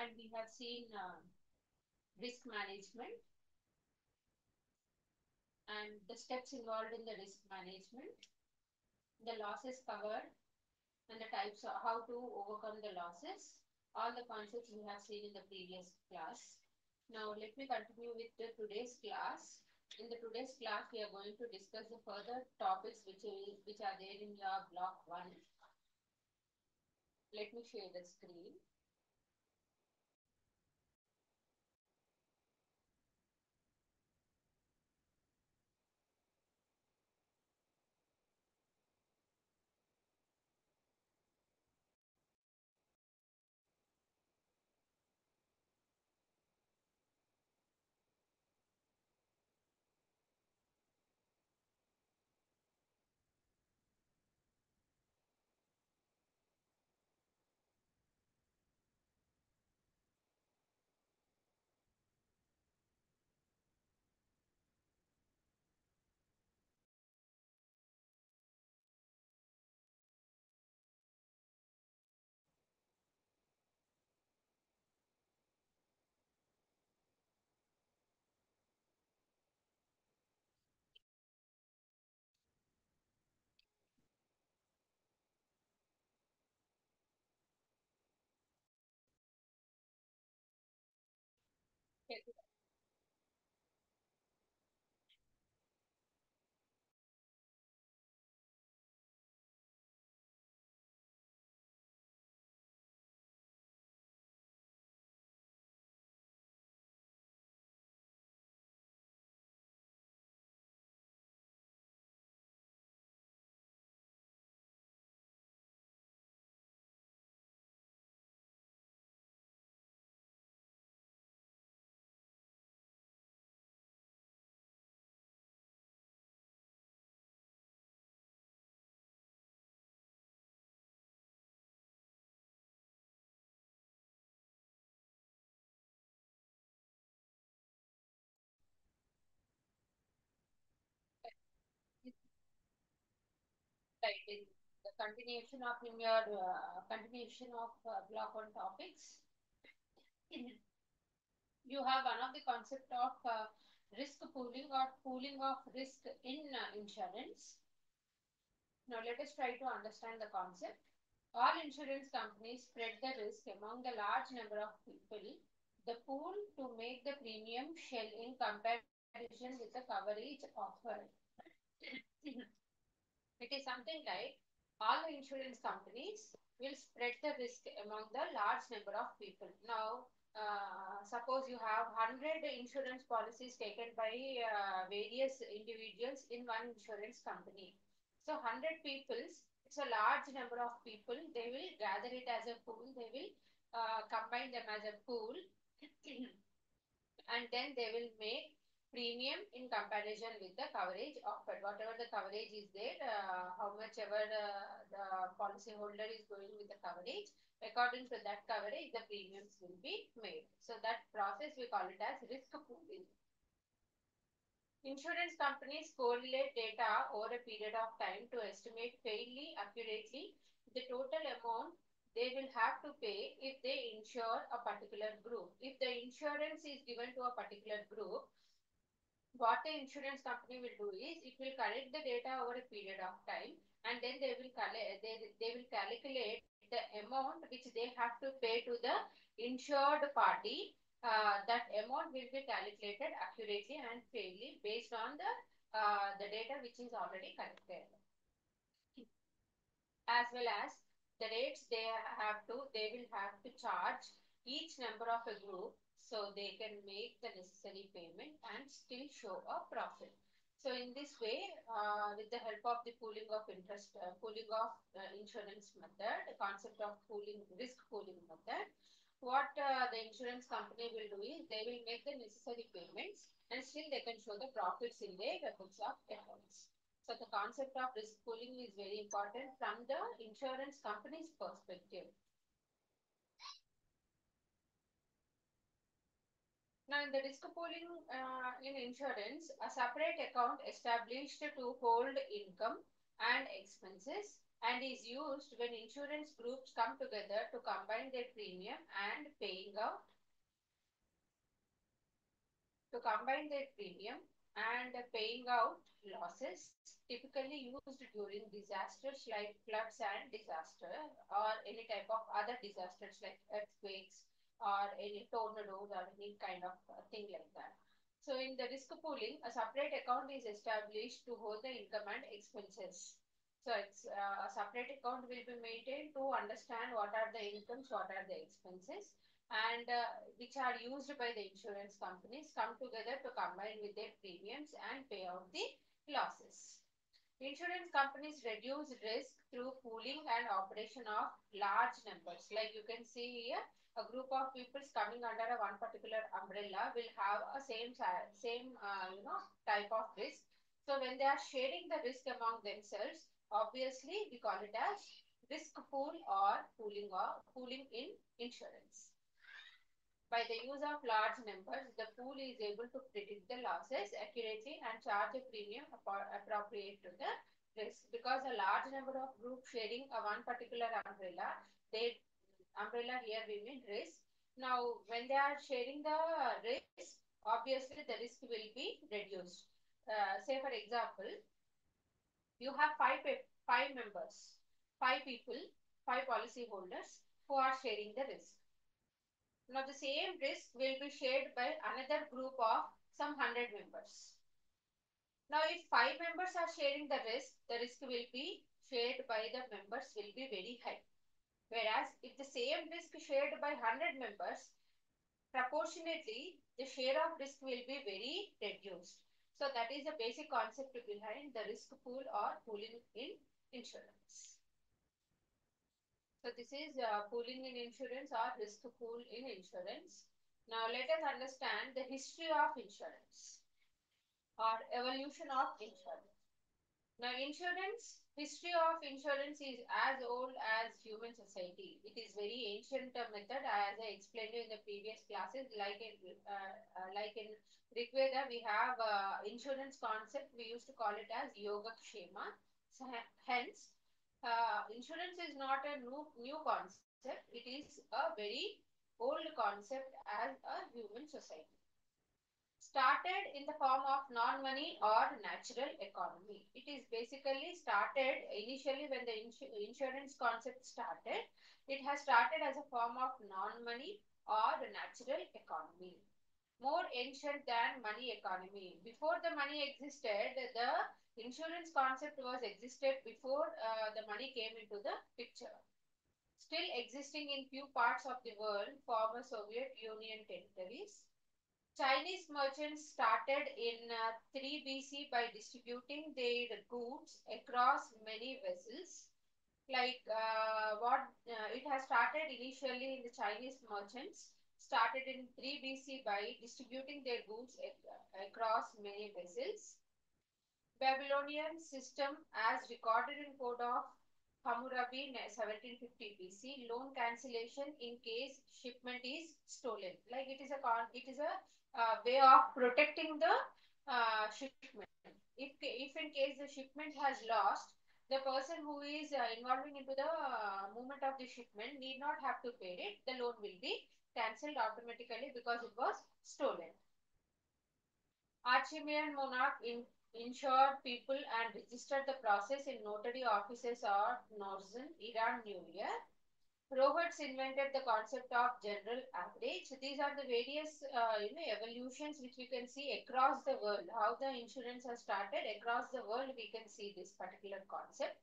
and we have seen risk management and the steps involved in the risk management, the losses covered, and the types of how to overcome the losses. All the concepts we have seen in the previous class. Now let me continue with the today's class. In the today's class, we are going to discuss the further topics which are there in your block 1. Let me share the screen. Right, in the continuation of in your continuation of block 1 topics, you have one of the concept of risk pooling or pooling of risk in insurance. Now let us try to understand the concept. All insurance companies spread the risk among the large number of people. The pool to make the premium shell in comparison with the coverage offered. It is something like all the insurance companies will spread the risk among the large number of people. Now, suppose you have 100 insurance policies taken by various individuals in one insurance company. So, 100 people, it's a large number of people. They will gather it as a pool. They will combine them as a pool. And then they will make premium in comparison with the coverage offered. Whatever the coverage is there, how much ever the policy holder is going with the coverage, according to that coverage, the premiums will be made. So that process we call it as risk pooling. Insurance companies correlate data over a period of time to estimate fairly accurately the total amount they will have to pay if they insure a particular group. If the insurance is given to a particular group, what the insurance company will do is it will collect the data over a period of time, and then they will calculate the amount which they have to pay to the insured party. That amount will be calculated accurately and fairly based on the data which is already collected, as well as the rates they will have to charge each member of a group, so they can make the necessary payment and still show a profit. So in this way, with the help of the pooling of insurance method, the concept of pooling, risk pooling method, what the insurance company will do is they will make the necessary payments and still they can show the profits in their books of accounts. So the concept of risk pooling is very important from the insurance company's perspective. Now, in the risk pooling in insurance, a separate account established to hold income and expenses and is used when insurance groups come together to combine their premium and paying out to combine their premium and paying out losses typically used during disasters like floods and disaster or any type of other disasters like earthquakes or any tornadoes or any kind of thing like that. So in the risk pooling, a separate account is established to hold the income and expenses. So it's a separate account will be maintained to understand what are the incomes, what are the expenses, and which are used by the insurance companies come together to combine with their premiums and pay out the losses. Insurance companies reduce risk through pooling and operation of large numbers. Like you can see here, a group of people coming under a one particular umbrella will have a same type of risk. So when they are sharing the risk among themselves, obviously we call it as risk pool or pooling in insurance. By the use of large numbers, the pool is able to predict the losses accurately and charge a premium appropriate to the risk. Because a large number of groups sharing a one particular umbrella, they umbrella here we mean risk. Now, when they are sharing the risk, obviously the risk will be reduced. Say for example, you have five members, five people, five policy holders who are sharing the risk. Now the same risk will be shared by another group of some 100 members. Now if 5 members are sharing the risk will be shared by the members will be very high. Whereas if the same risk shared by 100 members, proportionately the share of risk will be very reduced. So that is the basic concept behind the risk pool or pooling in insurance. So this is pooling in insurance or risk pool in insurance. Now let us understand the history of insurance or evolution of insurance. Now history of insurance is as old as human society. It is very ancient method as I explained in the previous classes. Like in Rig Veda, we have insurance concept. We used to call it as Yoga Kshema. So, hence, insurance is not a new concept. It is a very old concept as a human society. Started in the form of non-money or natural economy. It is basically started initially when the insurance concept started. It has started as a form of non-money or natural economy. More ancient than money economy. Before the money existed, the insurance concept was existed before the money came into the picture. Still existing in few parts of the world, former Soviet Union territories. Chinese merchants started in 3 BC by distributing their goods across many vessels. Like it has started initially in the Chinese merchants, started in 3 BC by distributing their goods across many vessels. Babylonian system as recorded in Code of Hammurabi 1750 BC, loan cancellation in case shipment is stolen. Like it is a way of protecting the shipment. If in case the shipment has lost, the person who is involving into the movement of the shipment need not have to pay it. The loan will be cancelled automatically because it was stolen. Archimean monarch insured people and registered the process in notary offices of Northern Iran New Year. Roberts invented the concept of general average. These are the various evolutions which we can see across the world. How the insurance has started across the world, we can see this particular concept.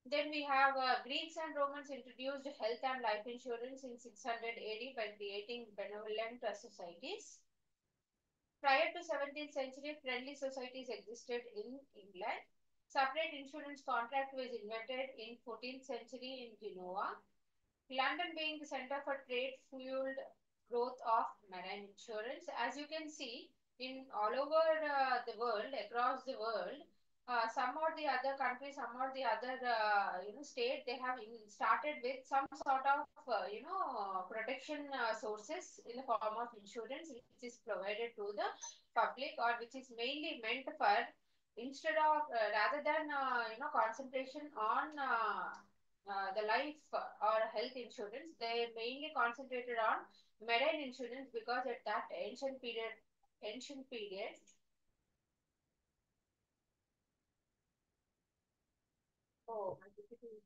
Then we have Greeks and Romans introduced health and life insurance in 600 AD by creating benevolent societies. Prior to 17th century, friendly societies existed in England. Separate insurance contract was invented in 14th century in Genoa. London being the center for trade fueled growth of marine insurance. As you can see, in all over the world, across the world, some or the other countries, some or the other state, they have started with some sort of protection sources in the form of insurance, which is provided to the public or which is mainly meant for Instead of rather than concentration on the life or health insurance, they mainly concentrated on marine insurance because at that ancient period. Oh, my PPT.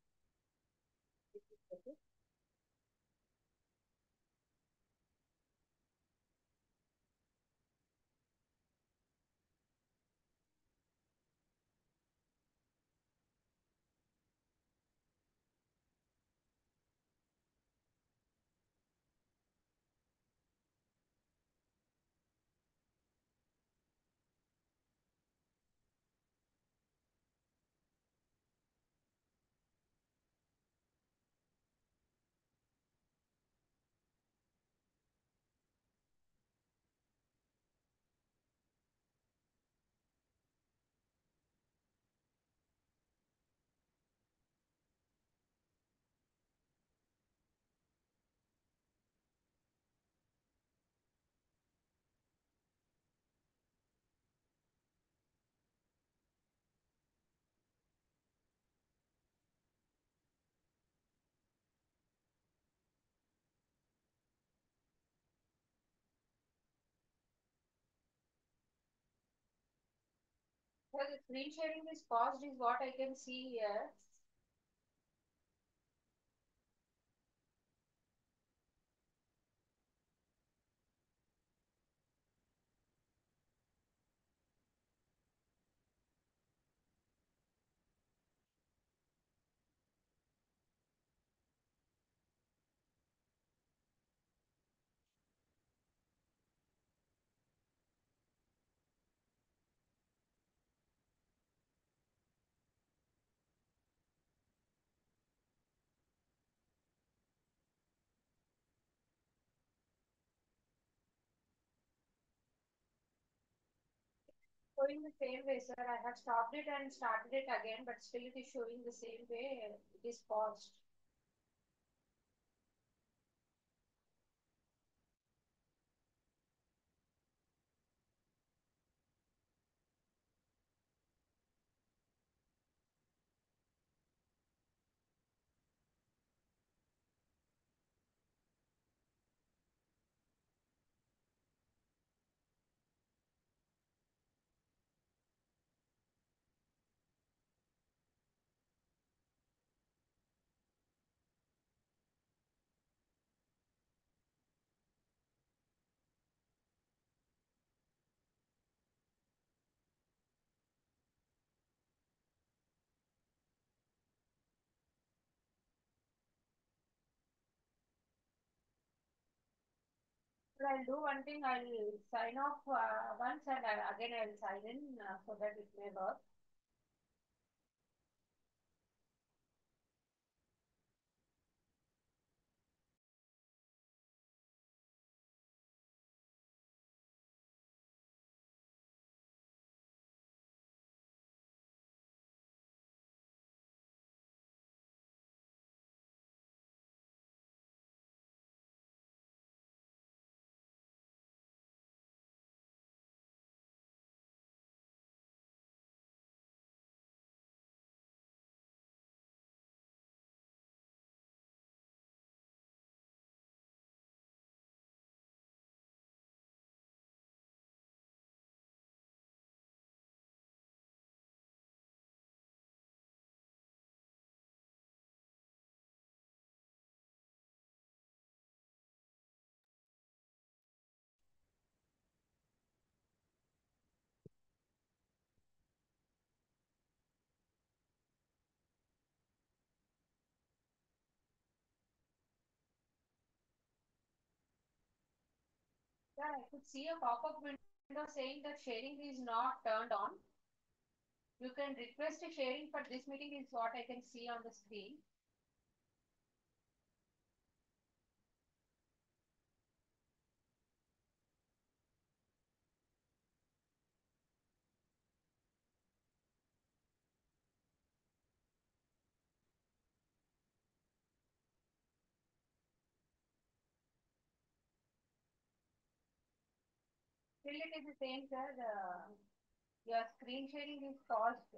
So the screen sharing is paused is what I can see here. Showing the same way, sir. I have stopped it and started it again, but still it is showing the same way. It is paused. So I'll do one thing. I'll sign off once and again I'll sign in so that it may work. Yeah, I could see a pop-up window saying that sharing is not turned on. You can request a sharing for this meeting is what I can see on the screen. Still it is the same, sir. Your screen sharing is paused.